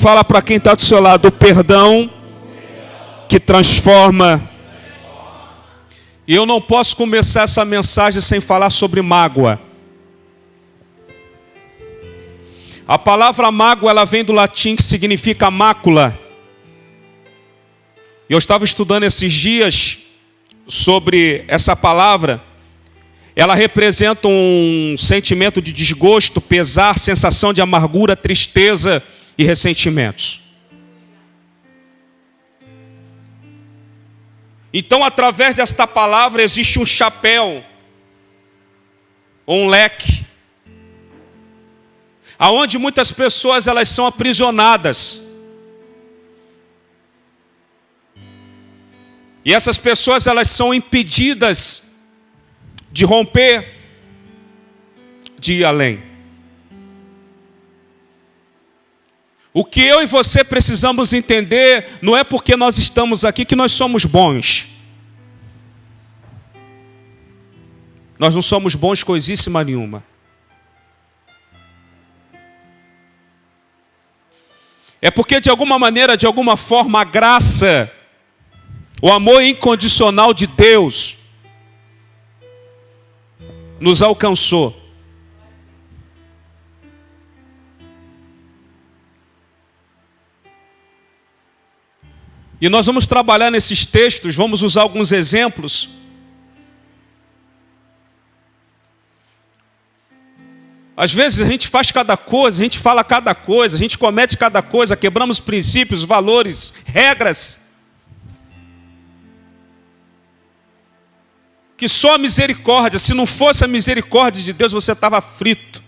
Fala para quem está do seu lado, o perdão que transforma. E eu não posso começar essa mensagem sem falar sobre mágoa. A palavra mágoa, ela vem do latim que significa mácula. Eu estava estudando esses dias sobre essa palavra. Ela representa um sentimento de desgosto, pesar, sensação de amargura, tristeza e ressentimentos. Então, através desta palavra, existe um chapéu, ou um leque, aonde muitas pessoas elas são aprisionadas. E essas pessoas elas são impedidas de romper, de ir além. O que eu e você precisamos entender não é porque nós estamos aqui que nós somos bons. Nós não somos bons coisíssima nenhuma. É porque de alguma maneira, de alguma forma, a graça, o amor incondicional de Deus nos alcançou. E nós vamos trabalhar nesses textos, vamos usar alguns exemplos. Às vezes a gente faz cada coisa, a gente fala cada coisa, a gente comete cada coisa, quebramos princípios, valores, regras. Que só a misericórdia, se não fosse a misericórdia de Deus, você estava frito.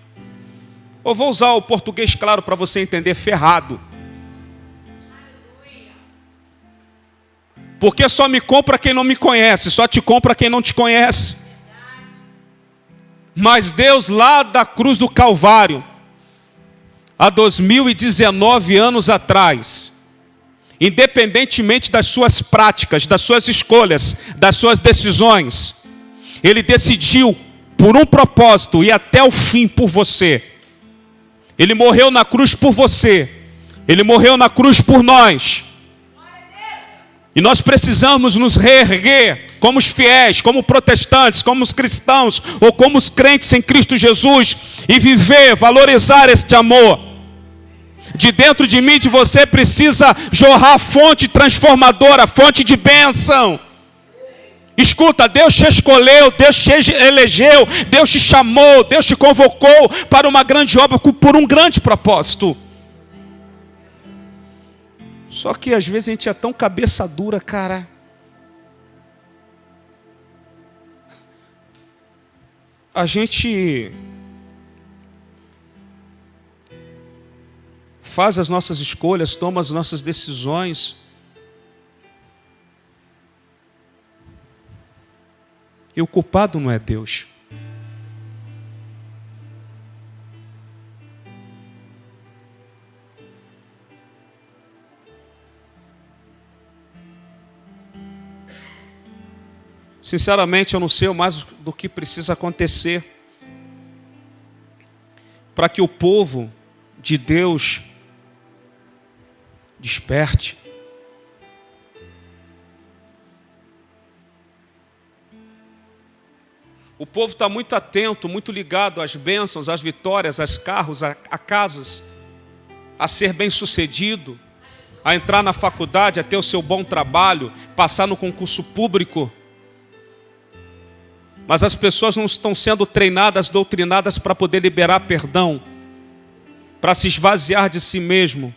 Eu vou usar o português claro para você entender, ferrado. Porque só me compra quem não me conhece, só te compra quem não te conhece. Mas Deus lá da cruz do Calvário, há 2019 anos atrás, independentemente das suas práticas, das suas escolhas, das suas decisões, Ele decidiu por um propósito e até o fim por você. Ele morreu na cruz por você. Ele morreu na cruz por nós. E nós precisamos nos reerguer como os fiéis, como protestantes, como os cristãos ou como os crentes em Cristo Jesus e viver, valorizar este amor. De dentro de mim, de você, precisa jorrar fonte transformadora, fonte de bênção. Escuta, Deus te escolheu, Deus te elegeu, Deus te chamou, Deus te convocou para uma grande obra, por um grande propósito. Só que às vezes a gente é tão cabeça dura, cara. A gente faz as nossas escolhas, toma as nossas decisões. E o culpado não é Deus. Sinceramente, eu não sei mais do que precisa acontecer para que o povo de Deus desperte. O povo está muito atento, muito ligado às bênçãos, às vitórias, aos carros, a casas, a ser bem-sucedido, a entrar na faculdade, a ter o seu bom trabalho, passar no concurso público. Mas as pessoas não estão sendo treinadas, doutrinadas para poder liberar perdão, para se esvaziar de si mesmo.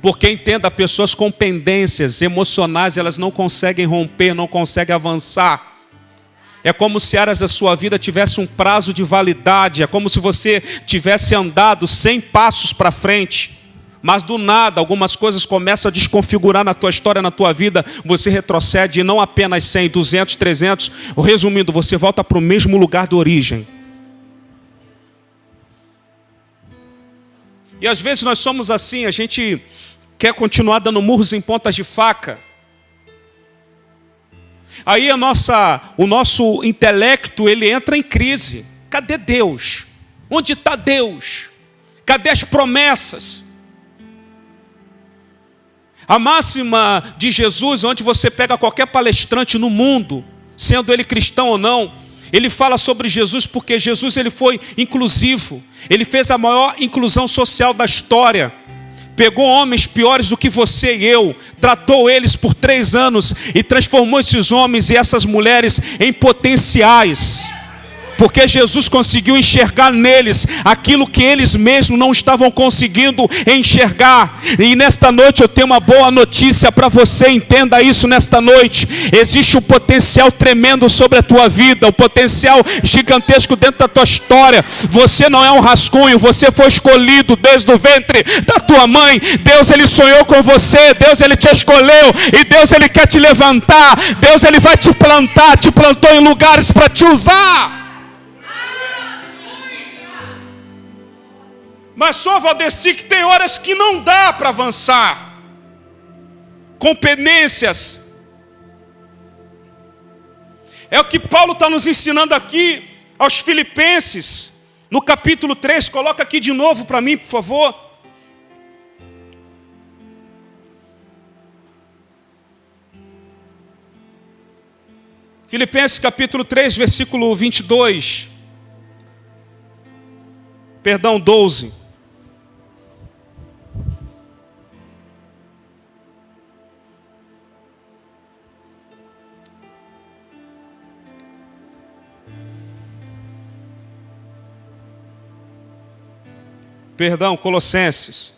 Porque entenda, pessoas com pendências emocionais, elas não conseguem romper, não conseguem avançar. É como se áreas da sua vida tivesse um prazo de validade, é como se você tivesse andado 100 passos para frente. Mas do nada, algumas coisas começam a desconfigurar na tua história, na tua vida. Você retrocede, e não apenas 100, 200, 300. Resumindo, você volta para o mesmo lugar de origem. E às vezes nós somos assim, a gente quer continuar dando murros em pontas de faca. Aí o nosso intelecto, ele entra em crise. Cadê Deus? Onde está Deus? Cadê as promessas? A máxima de Jesus, onde você pega qualquer palestrante no mundo, sendo ele cristão ou não, ele fala sobre Jesus porque Jesus ele foi inclusivo. Ele fez a maior inclusão social da história. Pegou homens piores do que você e eu, tratou eles por 3 anos e transformou esses homens e essas mulheres em potenciais. Porque Jesus conseguiu enxergar neles aquilo que eles mesmos não estavam conseguindo enxergar. E nesta noite eu tenho uma boa notícia para você, entenda isso nesta noite. Existe um potencial tremendo sobre a tua vida, um potencial gigantesco dentro da tua história. Você não é um rascunho, você foi escolhido desde o ventre da tua mãe. Deus ele sonhou com você, Deus ele te escolheu e Deus ele quer te levantar. Deus ele vai te plantar, te plantou em lugares para te usar. Mas só, Valdeci, que tem horas que não dá para avançar. Competências. É o que Paulo está nos ensinando aqui aos Filipenses. No capítulo 3, coloca aqui de novo para mim, por favor. Filipenses capítulo 3, versículo 22. Perdão, 12. Perdão, Colossenses.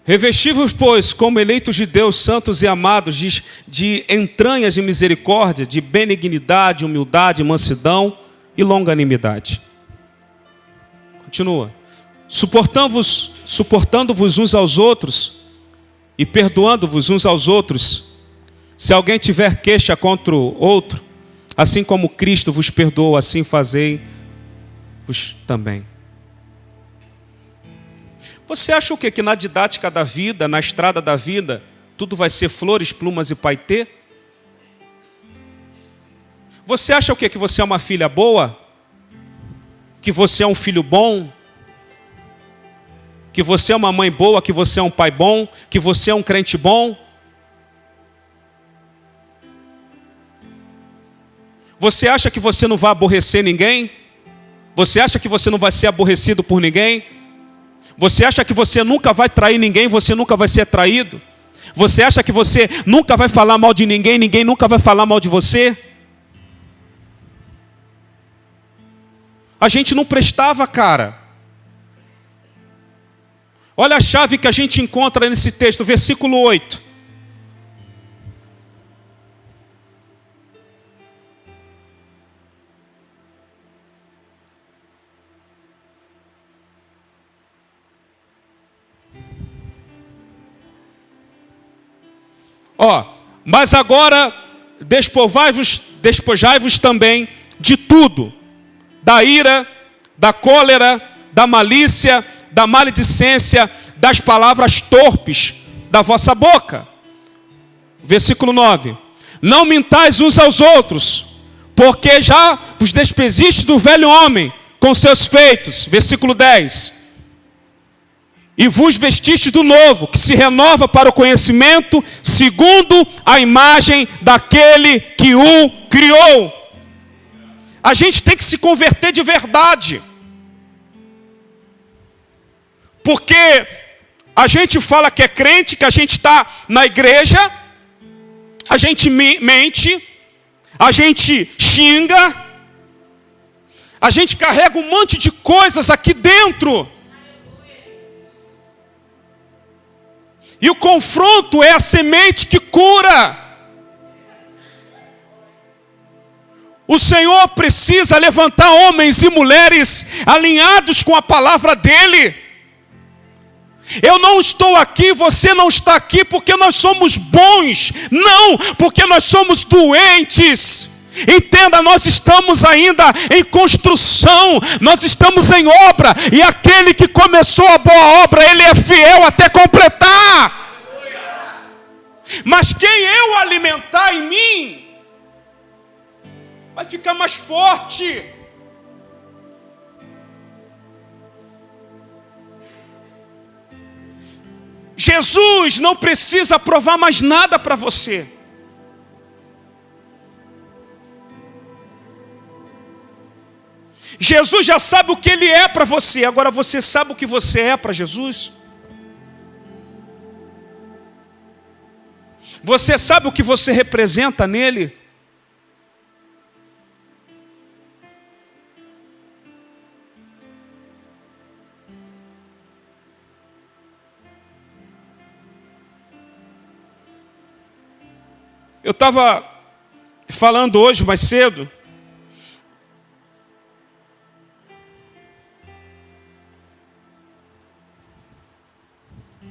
Revesti-vos, pois, como eleitos de Deus, santos e amados, de entranhas de misericórdia, de benignidade, humildade, mansidão e longanimidade. Continua. Suportando-vos uns aos outros e perdoando-vos uns aos outros, se alguém tiver queixa contra o outro, assim como Cristo vos perdoou, assim fazei-vos também. Você acha o quê? Que na didática da vida, na estrada da vida, tudo vai ser flores, plumas e paetê? Você acha o quê? Que você é uma filha boa? Que você é um filho bom? Que você é uma mãe boa? Que você é um pai bom? Que você é um crente bom? Você acha que você não vai aborrecer ninguém? Você acha que você não vai ser aborrecido por ninguém? Você acha que você nunca vai trair ninguém, você nunca vai ser traído? Você acha que você nunca vai falar mal de ninguém, ninguém nunca vai falar mal de você? A gente não prestava, cara. Olha a chave que a gente encontra nesse texto, versículo 8. Mas agora despojai-vos também de tudo, da ira, da cólera, da malícia, da maledicência, das palavras torpes da vossa boca. Versículo 9. Não mintais uns aos outros, porque já vos despesiste do velho homem com seus feitos. Versículo 10. E vos vestiste do novo, que se renova para o conhecimento, segundo a imagem daquele que o criou. A gente tem que se converter de verdade. Porque a gente fala que é crente, que a gente está na igreja, a gente mente, a gente xinga, a gente carrega um monte de coisas aqui dentro. E o confronto é a semente que cura. O Senhor precisa levantar homens e mulheres alinhados com a palavra dEle. Eu não estou aqui, você não está aqui porque nós somos bons. Não, porque nós somos doentes. Entenda, nós estamos ainda em construção, nós estamos em obra, e aquele que começou a boa obra, ele é fiel até completar. Mas quem eu alimentar em mim, ficar mais forte. Jesus não precisa provar mais nada para você. Jesus já sabe o que Ele é para você. Agora você sabe o que você é para Jesus? Você sabe o que você representa nele? Eu estava falando hoje mais cedo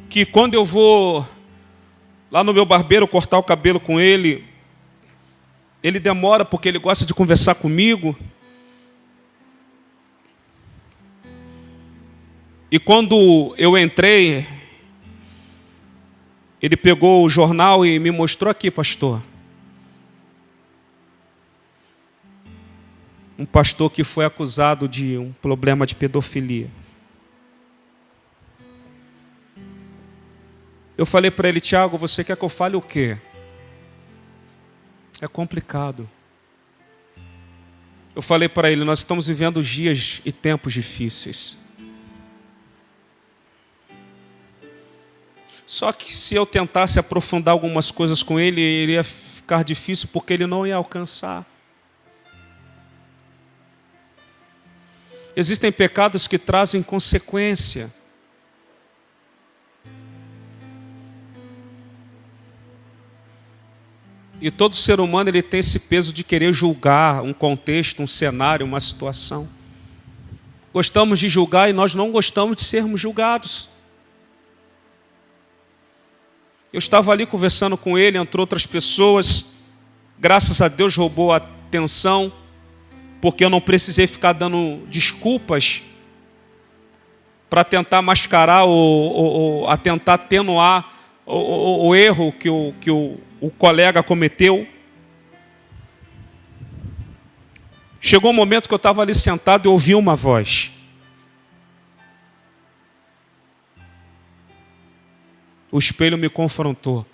que quando eu vou lá no meu barbeiro cortar o cabelo com ele, ele demora porque ele gosta de conversar comigo. E quando eu entrei, ele pegou o jornal e me mostrou aqui, pastor. Um pastor que foi acusado de um problema de pedofilia. Eu falei para ele: Tiago, você quer que eu fale o quê? É complicado. Eu falei para ele: nós estamos vivendo dias e tempos difíceis. Só que se eu tentasse aprofundar algumas coisas com ele, iria ficar difícil porque ele não ia alcançar. Existem pecados que trazem consequência. E todo ser humano ele tem esse peso de querer julgar um contexto, um cenário, uma situação. Gostamos de julgar e nós não gostamos de sermos julgados. Eu estava ali conversando com ele, entre outras pessoas. Graças a Deus roubou a atenção, porque eu não precisei ficar dando desculpas para tentar mascarar ou a tentar atenuar o erro que o colega cometeu. Chegou um momento que eu estava ali sentado e ouvi uma voz. O espelho me confrontou.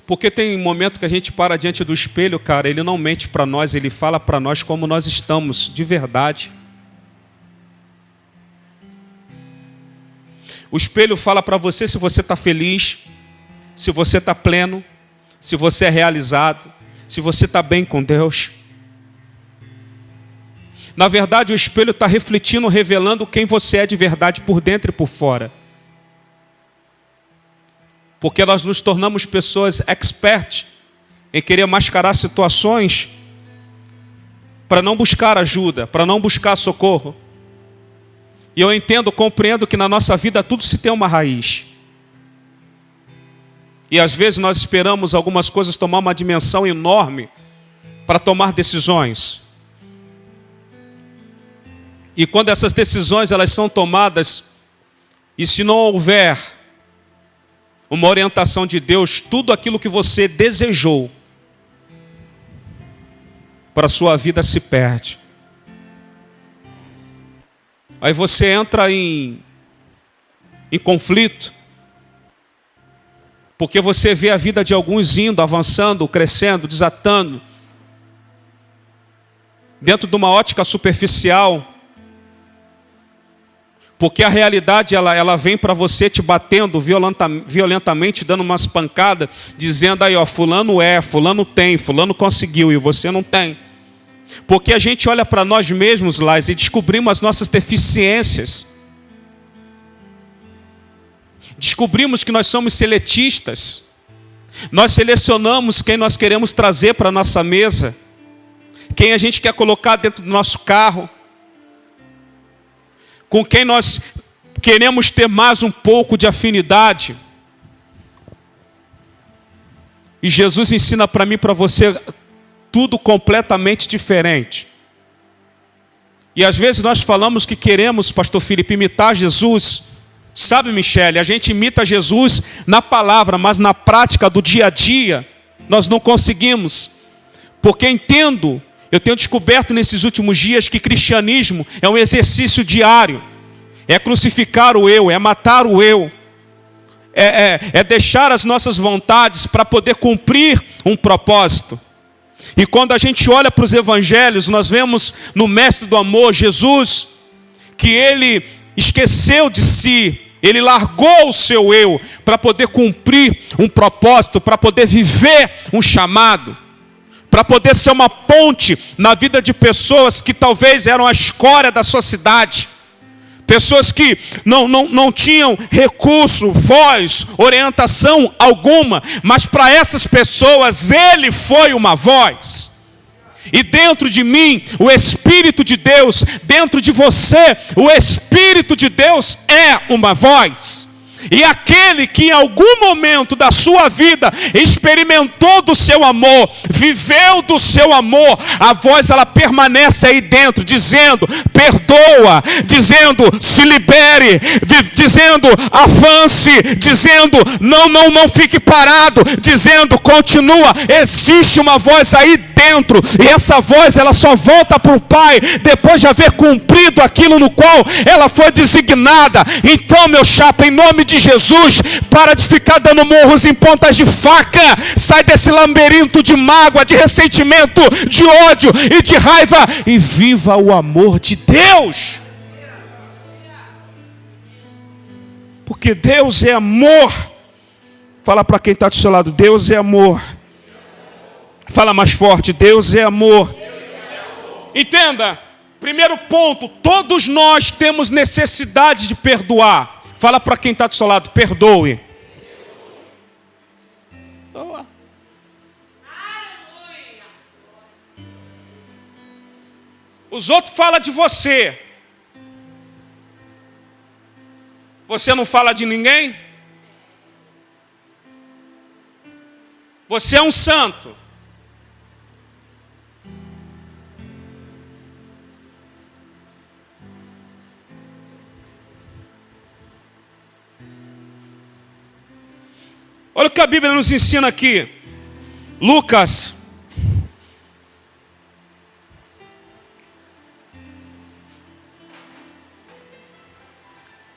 Porque tem momento que a gente para diante do espelho, cara, ele não mente para nós, ele fala para nós como nós estamos, de verdade. O espelho fala para você se você está feliz, se você está pleno, se você é realizado, se você está bem com Deus. Na verdade, o espelho está refletindo, revelando quem você é de verdade por dentro e por fora. Porque nós nos tornamos pessoas expert em querer mascarar situações para não buscar ajuda, para não buscar socorro. E eu entendo, compreendo que na nossa vida tudo se tem uma raiz. E às vezes nós esperamos algumas coisas tomar uma dimensão enorme para tomar decisões. E quando essas decisões elas são tomadas, e se não houver uma orientação de Deus, tudo aquilo que você desejou para a sua vida se perde. Aí você entra em conflito, porque você vê a vida de alguns indo, avançando, crescendo, desatando, dentro de uma ótica superficial, porque a realidade ela vem para você te batendo violentamente, dando umas pancadas, dizendo aí, ó, fulano fulano tem, fulano conseguiu e você não tem. Porque a gente olha para nós mesmos, Lais, e descobrimos as nossas deficiências. Descobrimos que nós somos seletistas. Nós selecionamos quem nós queremos trazer para a nossa mesa, quem a gente quer colocar dentro do nosso carro, com quem nós queremos ter mais um pouco de afinidade. E Jesus ensina para mim e para você tudo completamente diferente. E às vezes nós falamos que queremos, pastor Felipe, imitar Jesus, Sabe, Michele, a gente imita Jesus na palavra, mas na prática do dia a dia, nós não conseguimos. Porque eu tenho descoberto nesses últimos dias que cristianismo é um exercício diário. É crucificar o eu, é matar o eu. É deixar as nossas vontades para poder cumprir um propósito. E quando a gente olha para os evangelhos, nós vemos no mestre do amor, Jesus, que ele esqueceu de si, ele largou o seu eu para poder cumprir um propósito, para poder viver um chamado, para poder ser uma ponte na vida de pessoas que talvez eram a escória da sociedade. Pessoas que não tinham recurso, voz, orientação alguma, mas para essas pessoas ele foi uma voz. E dentro de mim, o Espírito de Deus, dentro de você, o Espírito de Deus é uma voz. E aquele que em algum momento da sua vida experimentou do seu amor, viveu do seu amor, a voz ela permanece aí dentro, dizendo, perdoa, dizendo, se libere, dizendo, avance, dizendo, não fique parado, dizendo, continua. Existe uma voz aí dentro, e essa voz ela só volta para o Pai depois de haver cumprido aquilo no qual ela foi designada. Então, meu chapa, em nome de Jesus, para de ficar dando murros em pontas de faca, sai desse labirinto de mágoa, de ressentimento, de ódio e de raiva, e viva o amor de Deus, porque Deus é amor. Fala para quem está do seu lado, Deus é amor. Fala mais forte, Deus é amor. Entenda, primeiro ponto, todos nós temos necessidade de perdoar. Fala para quem está do seu lado, perdoe. Os outros falam de você. Você não fala de ninguém? Você é um santo. Olha o que a Bíblia nos ensina aqui. Lucas.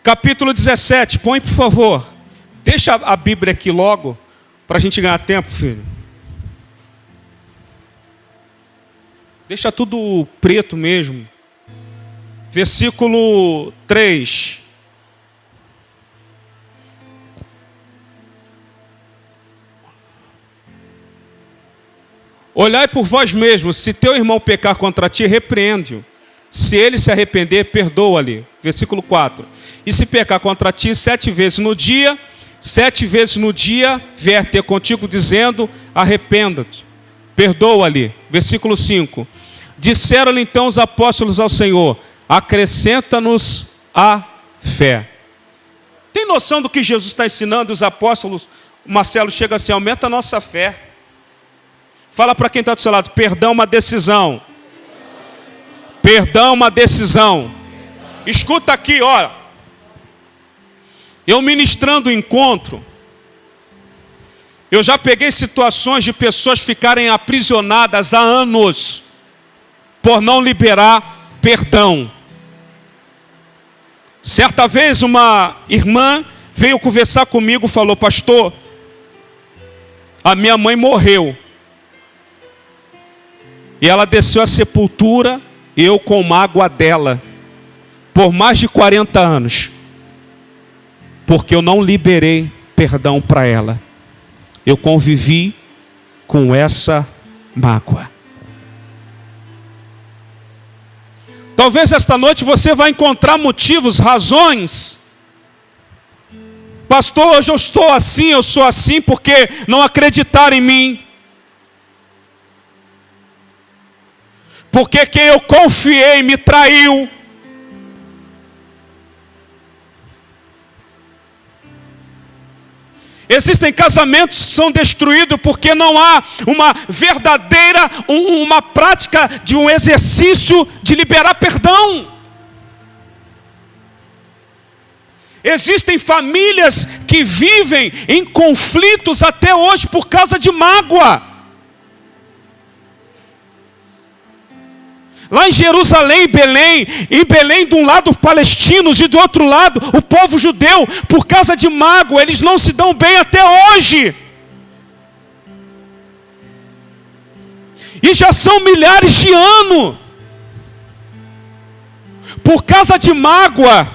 Capítulo 17. Põe, por favor. Deixa a Bíblia aqui logo, para a gente ganhar tempo, filho. Deixa tudo preto mesmo. Versículo 3. Olhai por vós mesmos, se teu irmão pecar contra ti, repreende-o. Se ele se arrepender, perdoa-lhe. Versículo 4. E se pecar contra ti 7 vezes no dia, 7 vezes no dia vier ter contigo dizendo, arrependa-te, perdoa-lhe. Versículo 5. Disseram-lhe então os apóstolos ao Senhor, acrescenta-nos a fé. Tem noção do que Jesus está ensinando? Os apóstolos, Marcelo chega assim, aumenta a nossa fé. Fala para quem está do seu lado, perdão é uma decisão. Perdão é uma decisão. Escuta aqui, ó. Eu ministrando o encontro, eu já peguei situações de pessoas ficarem aprisionadas há anos por não liberar perdão. Certa vez uma irmã veio conversar comigo e falou, pastor, a minha mãe morreu. E ela desceu à sepultura, eu com mágoa dela, por mais de 40 anos. Porque eu não liberei perdão para ela. Eu convivi com essa mágoa. Talvez esta noite você vai encontrar motivos, razões. Pastor, hoje eu estou assim, eu sou assim porque não acreditaram em mim. Porque quem eu confiei me traiu. Existem casamentos que são destruídos porque não há uma verdadeira, uma prática de um exercício de liberar perdão. Existem famílias que vivem em conflitos até hoje por causa de mágoa. Lá em Jerusalém, em Belém de um lado os palestinos e do outro lado o povo judeu, por causa de mágoa, eles não se dão bem até hoje. E já são milhares de anos. Por causa de mágoa,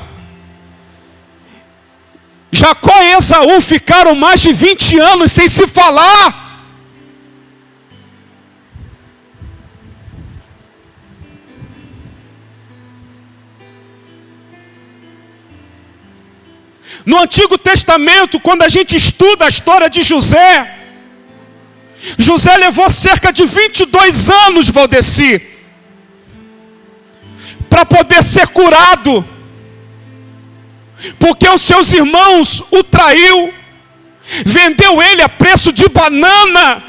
Jacó e Esaú ficaram mais de 20 anos sem se falar. No Antigo Testamento, quando a gente estuda a história de José, José levou cerca de 22 anos, Valdeci, para poder ser curado, porque os seus irmãos o traiu, vendeu ele a preço de banana,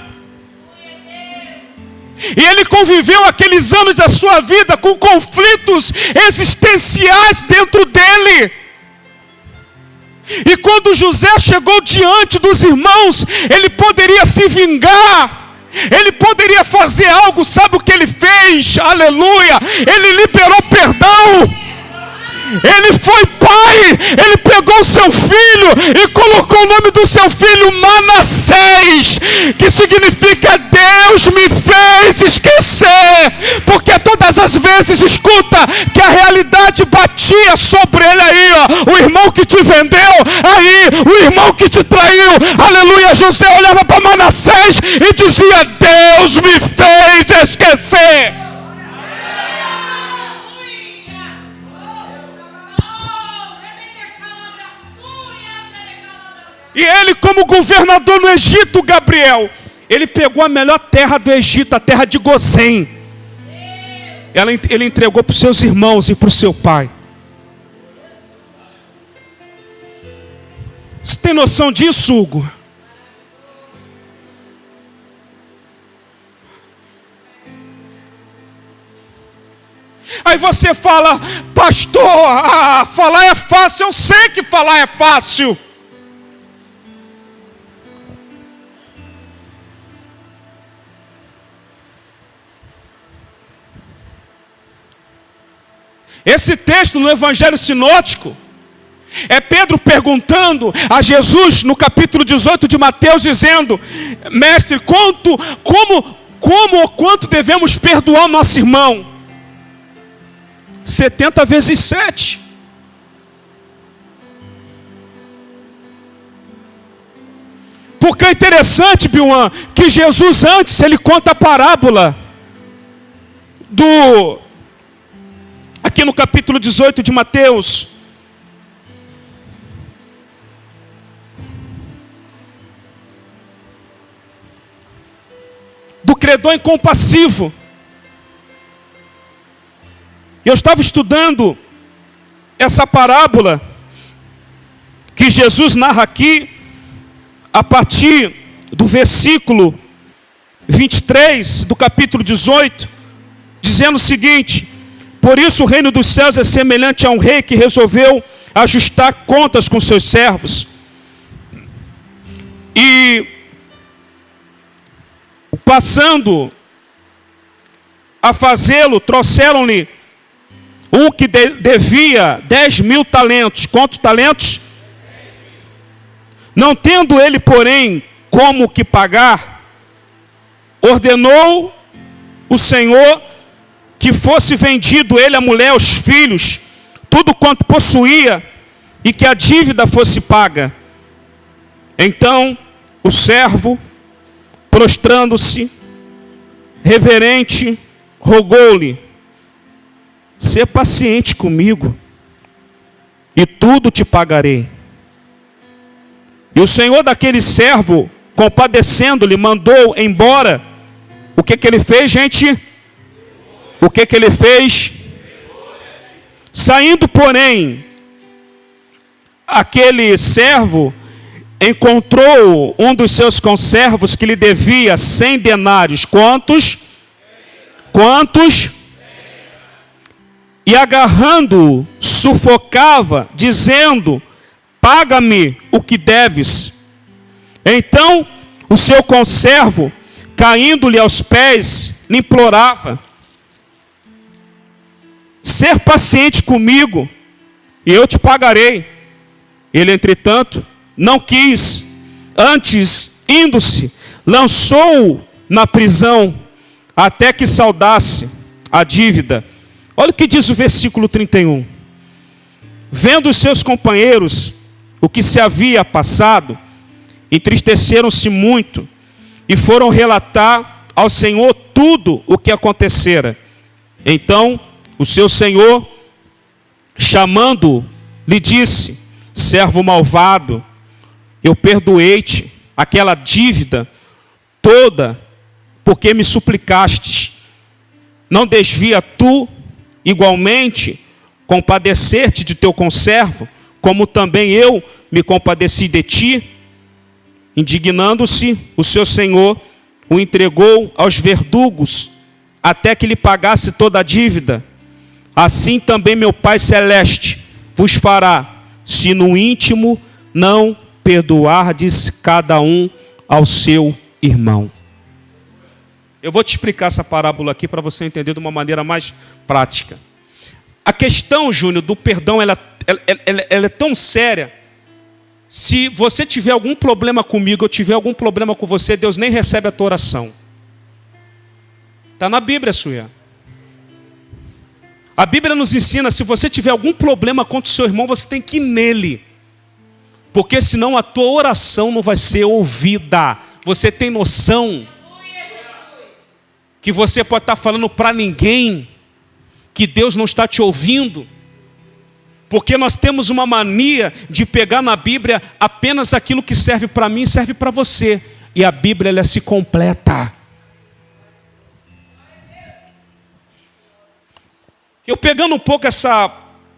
e ele conviveu aqueles anos da sua vida com conflitos existenciais dentro dele. E quando José chegou diante dos irmãos, ele poderia se vingar, ele poderia fazer algo. Sabe o que ele fez? Aleluia! Ele liberou perdão. Ele foi pai, ele pegou o seu filho e colocou o nome do seu filho Manassés, que significa Deus me fez esquecer, porque todas as vezes, escuta, que a realidade batia sobre ele aí, ó, o irmão que te vendeu, aí, o irmão que te traiu, aleluia, José olhava para Manassés e dizia, Deus me fez esquecer. E ele, como governador no Egito, Gabriel, ele pegou a melhor terra do Egito, a terra de Gozém. Ele entregou para os seus irmãos e para o seu pai. Você tem noção disso, Hugo? Aí você fala, pastor, falar é fácil. Eu sei que falar é fácil. Esse texto no Evangelho Sinótico é Pedro perguntando a Jesus no capítulo 18 de Mateus, dizendo, mestre, quanto devemos perdoar o nosso irmão? 70 vezes 7. Porque é interessante, Biuan, que Jesus antes, ele conta a parábola aqui no capítulo 18 de Mateus, do credor incompassivo. Eu estava estudando essa parábola que Jesus narra aqui, a partir do versículo 23 do capítulo 18, dizendo o seguinte: por isso o reino dos céus é semelhante a um rei que resolveu ajustar contas com seus servos. E passando a fazê-lo, trouxeram-lhe um que devia 10.000 talentos. Quantos talentos? Não tendo ele, porém, como que pagar, ordenou o Senhor que fosse vendido ele, a mulher, os filhos, tudo quanto possuía, e que a dívida fosse paga. Então o servo, prostrando-se, reverente, rogou-lhe: sê paciente comigo, e tudo te pagarei. E o senhor daquele servo, compadecendo-lhe, mandou embora. O que ele fez, gente? O que ele fez? Saindo, porém, aquele servo encontrou um dos seus conservos que lhe devia 100 denários. Quantos? Quantos? E agarrando-o, sufocava, dizendo: paga-me o que deves. Então o seu conservo, caindo-lhe aos pés, lhe implorava: ser paciente comigo, e eu te pagarei. Ele, entretanto, não quis. Antes, indo-se, lançou-o na prisão, até que saldasse a dívida. Olha o que diz o versículo 31. Vendo os seus companheiros o que se havia passado, entristeceram-se muito e foram relatar ao Senhor tudo o que acontecera. Então o seu senhor, chamando-o, lhe disse: servo malvado, eu perdoei-te aquela dívida toda, porque me suplicastes. Não desvia tu igualmente compadecer-te de teu conservo, como também eu me compadeci de ti? Indignando-se, o seu senhor o entregou aos verdugos, até que lhe pagasse toda a dívida. Assim também meu Pai Celeste vos fará, se no íntimo não perdoardes cada um ao seu irmão. Eu vou te explicar essa parábola aqui para você entender de uma maneira mais prática. A questão, Júnior, do perdão, ela é tão séria. Se você tiver algum problema comigo, eu tiver algum problema com você, Deus nem recebe a tua oração. Está na Bíblia, Suia. A Bíblia nos ensina, se você tiver algum problema contra o seu irmão, você tem que ir nele. Porque senão a tua oração não vai ser ouvida. Você tem noção que você pode estar falando para ninguém, que Deus não está te ouvindo? Porque nós temos uma mania de pegar na Bíblia apenas aquilo que serve para mim e serve para você. E a Bíblia, ela se completa. Eu pegando um pouco essa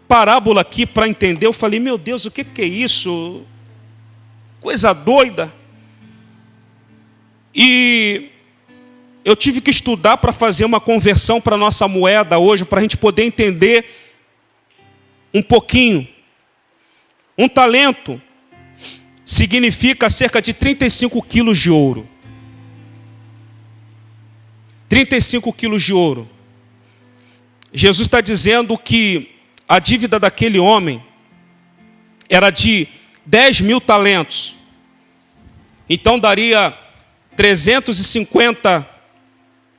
parábola aqui para entender, eu falei: meu Deus, o que é isso? Coisa doida. E eu tive que estudar para fazer uma conversão para a nossa moeda hoje, para a gente poder entender um pouquinho. Um talento significa cerca de 35 quilos de ouro. 35 quilos de ouro. Jesus está dizendo que a dívida daquele homem era de 10 mil talentos. Então daria 350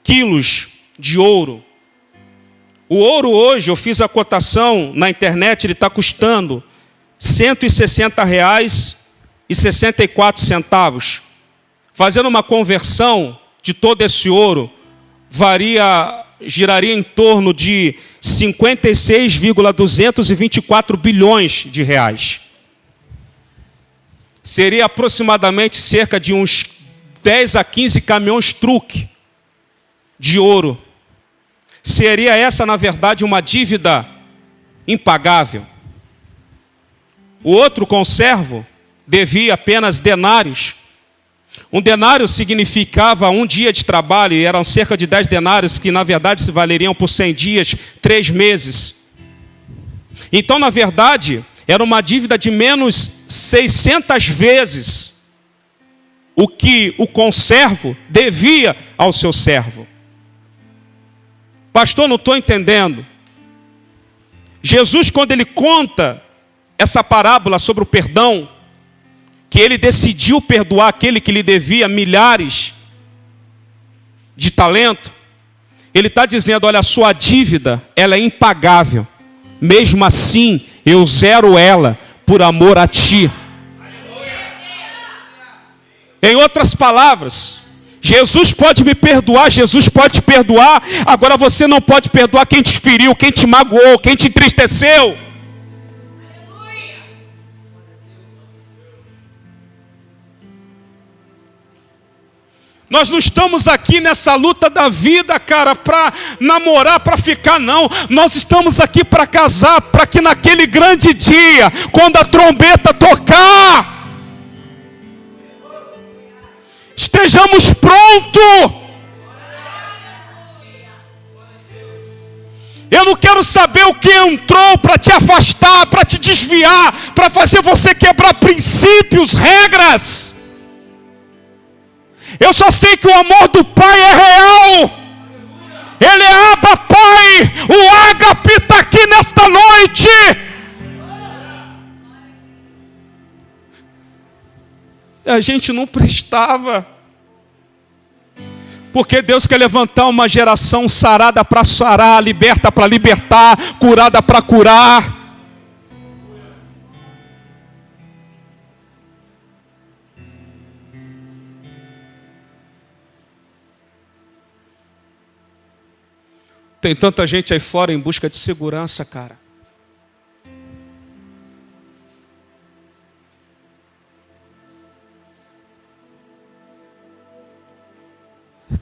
quilos de ouro. O ouro hoje, eu fiz a cotação na internet, ele está custando R$ 160,64. Fazendo uma conversão de todo esse ouro, giraria em torno de 56,224 bilhões de reais. Seria aproximadamente cerca de uns 10 a 15 caminhões truque de ouro. Seria essa, na verdade, uma dívida impagável. O outro conservo devia apenas denários. Um denário significava um dia de trabalho, e eram cerca de 10 denários, que na verdade se valeriam por 100 dias, 3 meses. Então, na verdade, era uma dívida de menos 600 vezes o que o conservo devia ao seu servo. Pastor, não estou entendendo. Jesus, quando ele conta essa parábola sobre o perdão, que ele decidiu perdoar aquele que lhe devia milhares de talento, ele está dizendo: olha, a sua dívida, ela é impagável. Mesmo assim, eu zero ela por amor a ti. Em outras palavras, Jesus pode me perdoar, Jesus pode te perdoar. Agora você não pode perdoar quem te feriu, quem te magoou, quem te entristeceu. Nós não estamos aqui nessa luta da vida, cara, para namorar, para ficar, não. Nós estamos aqui para casar, para que naquele grande dia, quando a trombeta tocar, estejamos prontos. Eu não quero quero saber o que entrou para te afastar, para te desviar, para fazer você quebrar princípios, regras. Eu só sei que o amor do Pai é real. Ele é Abba Pai. O ágape está aqui nesta noite. E a gente não prestava. Porque Deus quer levantar uma geração sarada para sarar, liberta para libertar, curada para curar. Tem tanta gente aí fora em busca de segurança, cara.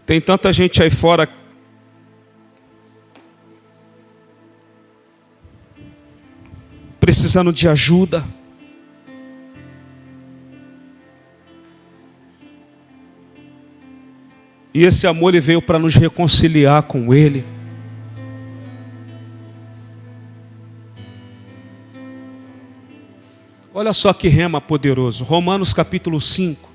Tem tanta gente aí fora precisando de ajuda. E esse amor ele veio para nos reconciliar com Ele. Olha só que rema poderoso. Romanos capítulo 5.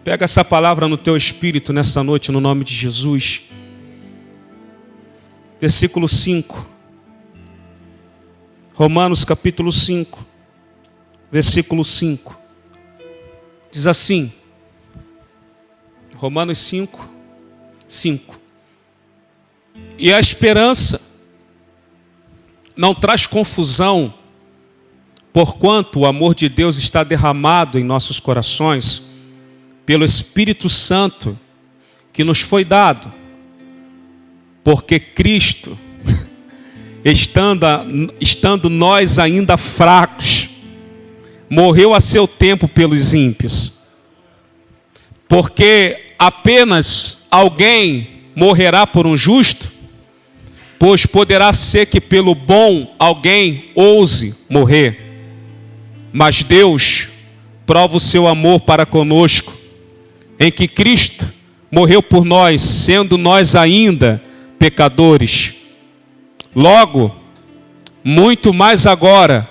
Pega essa palavra no teu espírito nessa noite, no nome de Jesus. Versículo 5. Romanos capítulo 5. Versículo 5. Diz assim. Romanos 5. 5. E a esperança não traz confusão, porquanto o amor de Deus está derramado em nossos corações, pelo Espírito Santo que nos foi dado, porque Cristo, estando nós ainda fracos, morreu a seu tempo pelos ímpios. Porque apenas alguém morrerá por um justo, pois poderá ser que pelo bom alguém ouse morrer. Mas Deus prova o seu amor para conosco, em que Cristo morreu por nós, sendo nós ainda pecadores. Logo, muito mais agora,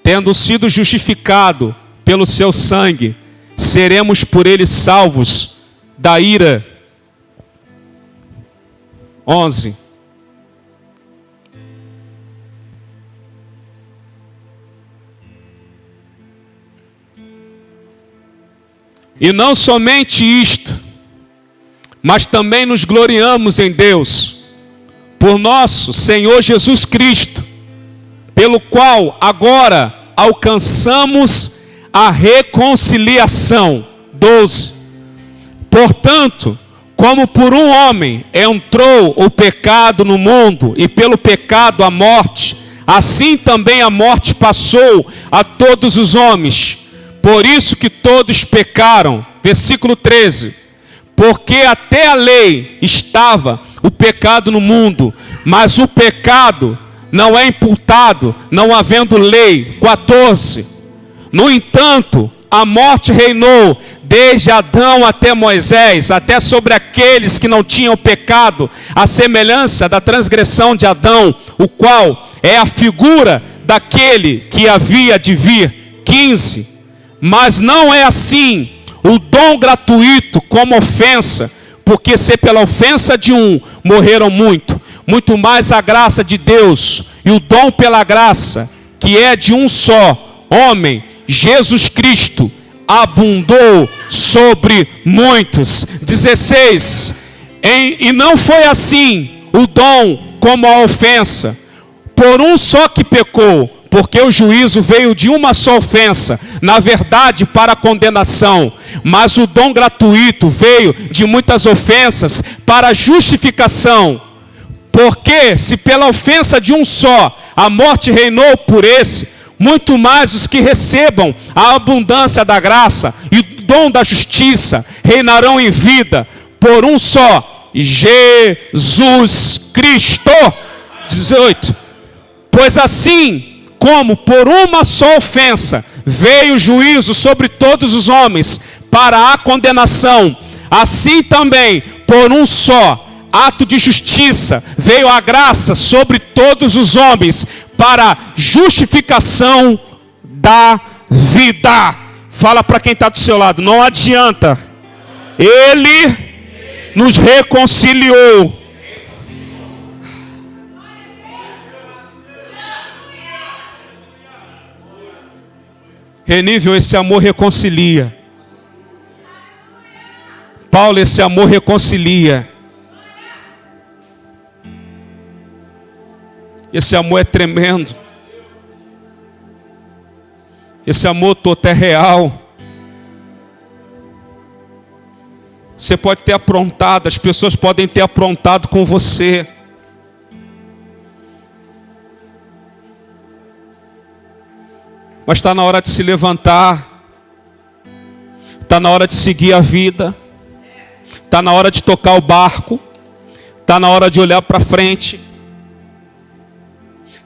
tendo sido justificado pelo seu sangue, seremos por ele salvos da ira. 11. E não somente isto, mas também nos gloriamos em Deus, por nosso Senhor Jesus Cristo, pelo qual agora alcançamos a reconciliação. 12. Portanto, como por um homem entrou o pecado no mundo, e pelo pecado a morte, assim também a morte passou a todos os homens. Por isso que todos pecaram. Versículo 13. Porque até a lei estava o pecado no mundo, mas o pecado não é imputado, não havendo lei. 14. No entanto, a morte reinou desde Adão até Moisés, até sobre aqueles que não tinham pecado, a semelhança da transgressão de Adão, o qual é a figura daquele que havia de vir. 15. Mas não é assim o dom gratuito como ofensa, porque se pela ofensa de um morreram muito mais a graça de Deus e o dom pela graça, que é de um só homem, Jesus Cristo, abundou sobre muitos. 16. E não foi assim o dom como a ofensa, por um só que pecou, porque o juízo veio de uma só ofensa, na verdade para a condenação, mas o dom gratuito veio de muitas ofensas para a justificação. Porque se pela ofensa de um só a morte reinou por esse, muito mais os que recebam a abundância da graça e o dom da justiça reinarão em vida por um só, Jesus Cristo. 18. Pois assim como por uma só ofensa veio o juízo sobre todos os homens para a condenação, Assim também, por um só ato de justiça, veio a graça sobre todos os homens para justificação da vida. Fala para quem está do seu lado, não adianta. Ele nos reconciliou. Renível, esse amor reconcilia. Paulo, esse amor reconcilia. Esse amor é tremendo. Esse amor todo é real. Você pode ter aprontado, as pessoas podem ter aprontado com você. Mas está na hora de se levantar. Está na hora de seguir a vida. Está na hora de tocar o barco. Está na hora de olhar para frente.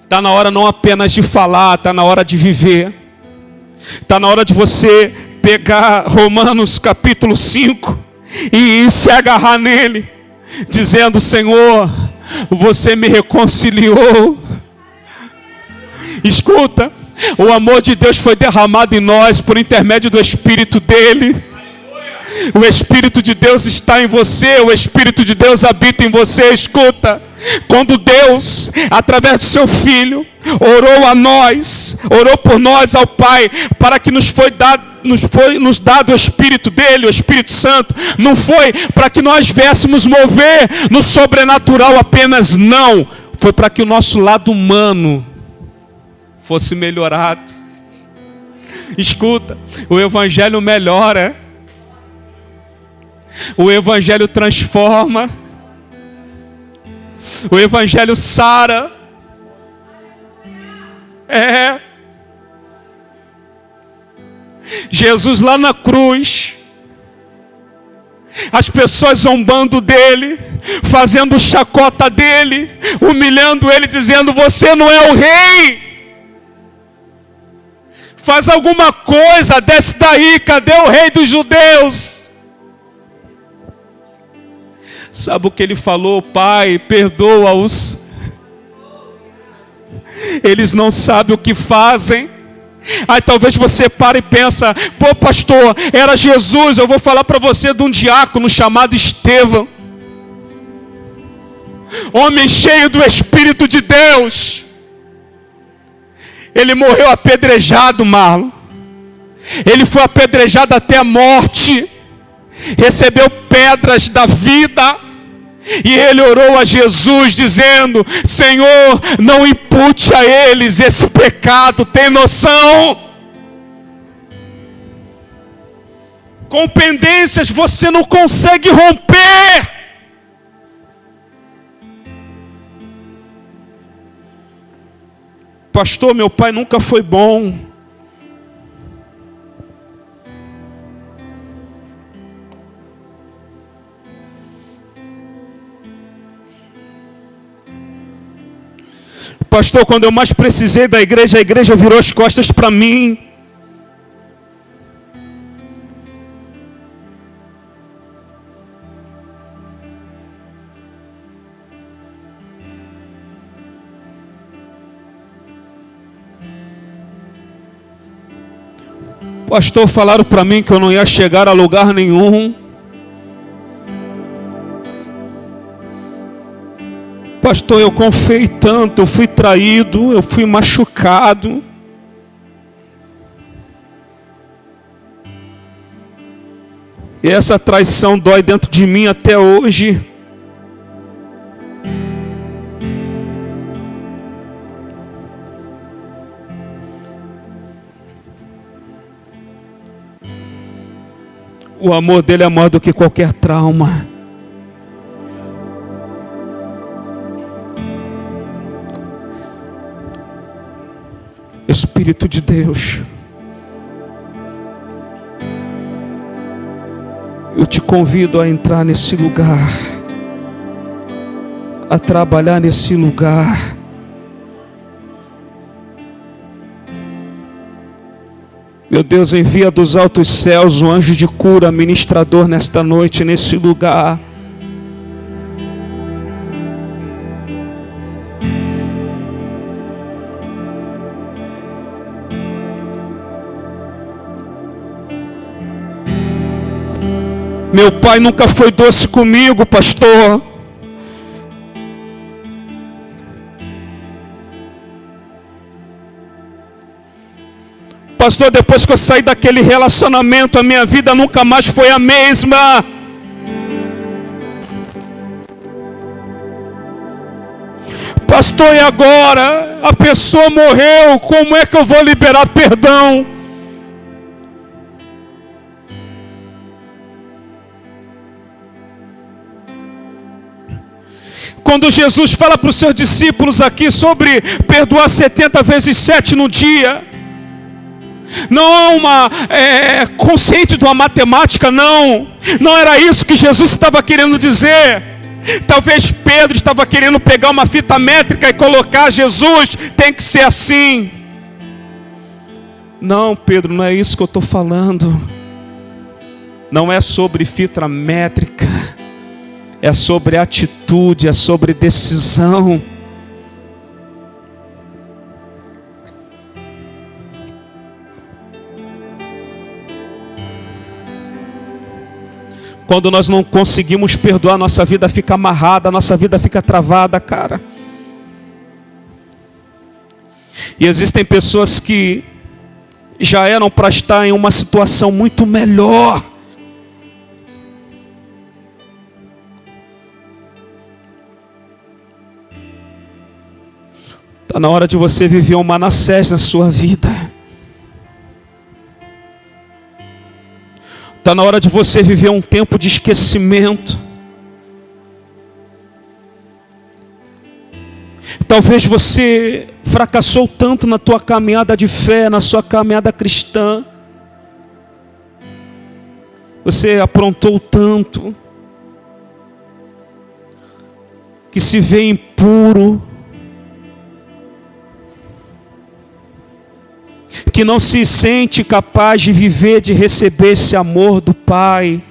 Está na hora não apenas de falar, está na hora de viver. Está na hora de você pegar Romanos capítulo 5 e se agarrar nele, dizendo: Senhor, você me reconciliou. Escuta, o amor de Deus foi derramado em nós por intermédio do Espírito dele. O Espírito de Deus está em você, o Espírito de Deus habita em você. Escuta, quando Deus, através do seu Filho, orou por nós ao Pai, para que nos foi dado o Espírito dele, o Espírito Santo, não foi para que nós viéssemos mover no sobrenatural apenas, não, foi para que o nosso lado humano fosse melhorado. Escuta, o Evangelho melhora, o Evangelho transforma, o Evangelho sara. Jesus lá na cruz, as pessoas zombando dele, fazendo chacota dele, humilhando ele, dizendo: você não é o rei, faz alguma coisa, desce daí, cadê o rei dos judeus? Sabe o que ele falou? Pai, perdoa-os, eles não sabem o que fazem. Aí talvez você pare e pensa: pô pastor, era Jesus. Eu vou falar para você de um diácono chamado Estevão, homem cheio do Espírito de Deus. Ele morreu apedrejado, Marlon. Ele foi apedrejado até a morte, recebeu pedras da vida. E ele orou a Jesus dizendo: Senhor, não impute a eles esse pecado. Tem noção? Com pendências você não consegue romper. Pastor, meu pai nunca foi bom. Pastor, quando eu mais precisei da igreja, a igreja virou as costas para mim. Pastor, falaram para mim que eu não ia chegar a lugar nenhum. Pastor, eu confiei tanto, eu fui traído, eu fui machucado. E essa traição dói dentro de mim até hoje. O amor dele é maior do que qualquer trauma. Espírito de Deus, eu te convido a entrar nesse lugar, a trabalhar nesse lugar. Meu Deus, envia dos altos céus o anjo de cura, ministrador nesta noite, nesse lugar. Meu pai nunca foi doce comigo, pastor. Pastor, depois que eu saí daquele relacionamento, a minha vida nunca mais foi a mesma. Pastor, e agora? A pessoa morreu, como é que eu vou liberar perdão? Quando Jesus fala para os seus discípulos aqui sobre perdoar 70 vezes 7 no dia, não é uma consciente de uma matemática, não era isso que Jesus estava querendo dizer. Talvez Pedro estava querendo pegar uma fita métrica e colocar: Jesus tem que ser assim. Não, Pedro, não é isso que eu estou falando. Não é sobre fita métrica, é sobre atitude, é sobre decisão. Quando nós não conseguimos perdoar, nossa vida fica amarrada, nossa vida fica travada, cara. E existem pessoas que já eram para estar em uma situação muito melhor. Está na hora de você viver um Manassés na sua vida. Está na hora de você viver um tempo de esquecimento. Talvez você fracassou tanto na tua caminhada de fé, na sua caminhada cristã. Você aprontou tanto que se vê impuro, que não se sente capaz de viver, de receber esse amor do Pai.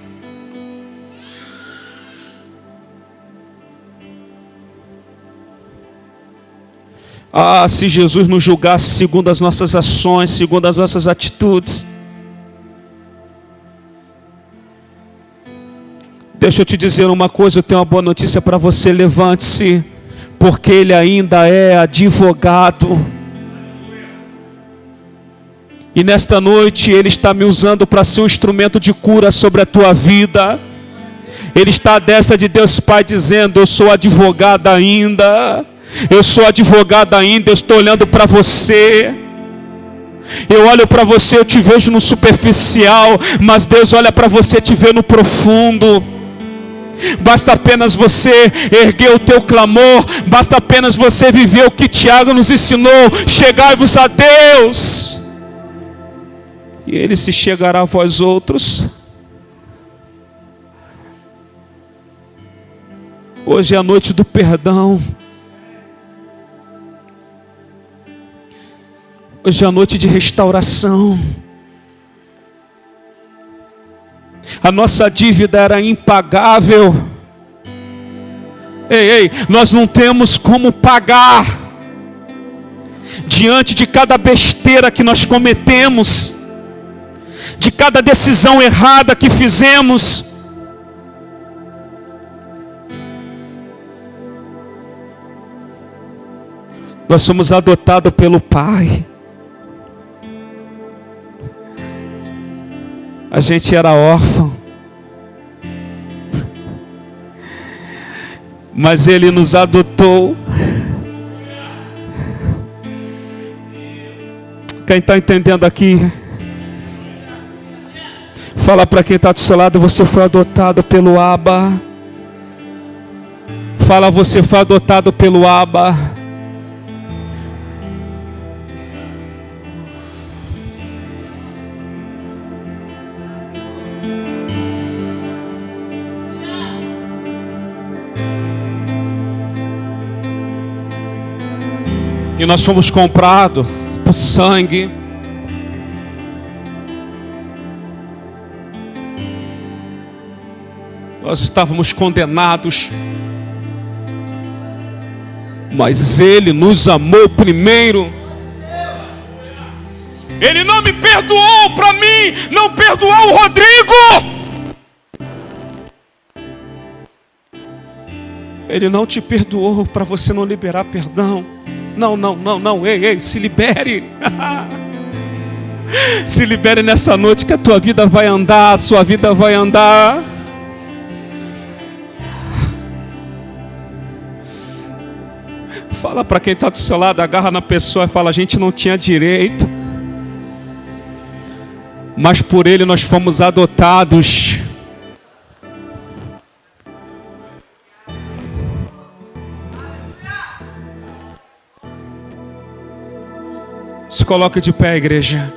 Ah, se Jesus nos julgasse segundo as nossas ações, segundo as nossas atitudes. Deixa eu te dizer uma coisa, eu tenho uma boa notícia para você: levante-se, porque Ele ainda é advogado. E nesta noite Ele está me usando para ser um instrumento de cura sobre a tua vida. Ele está à destra de Deus Pai dizendo: eu sou advogado ainda. Eu sou advogado ainda, eu estou olhando para você. Eu olho para você, eu te vejo no superficial, mas Deus olha para você e te vê no profundo. Basta apenas você erguer o teu clamor, basta apenas você viver o que Tiago nos ensinou: chegai-vos a Deus, e Ele se chegará a vós outros. Hoje é a noite do perdão. Hoje é a noite de restauração. A nossa dívida era impagável. Ei, nós não temos como pagar. Diante de cada besteira que nós cometemos, de cada decisão errada que fizemos, nós somos adotados pelo Pai. A gente era órfão, mas Ele nos adotou. Quem está entendendo aqui? Fala para quem está do seu lado: você foi adotado pelo Abba. Fala: você foi adotado pelo Abba. E nós fomos comprados por sangue. Nós estávamos condenados, mas Ele nos amou primeiro. Ele não me perdoou para mim, não perdoou o Rodrigo. Ele não te perdoou para você não liberar perdão. Não, ei, se libere. Se libere nessa noite que a tua vida vai andar, a sua vida vai andar. Fala para quem está do seu lado, agarra na pessoa e fala: a gente não tinha direito, mas por Ele nós fomos adotados. Se coloque de pé, igreja.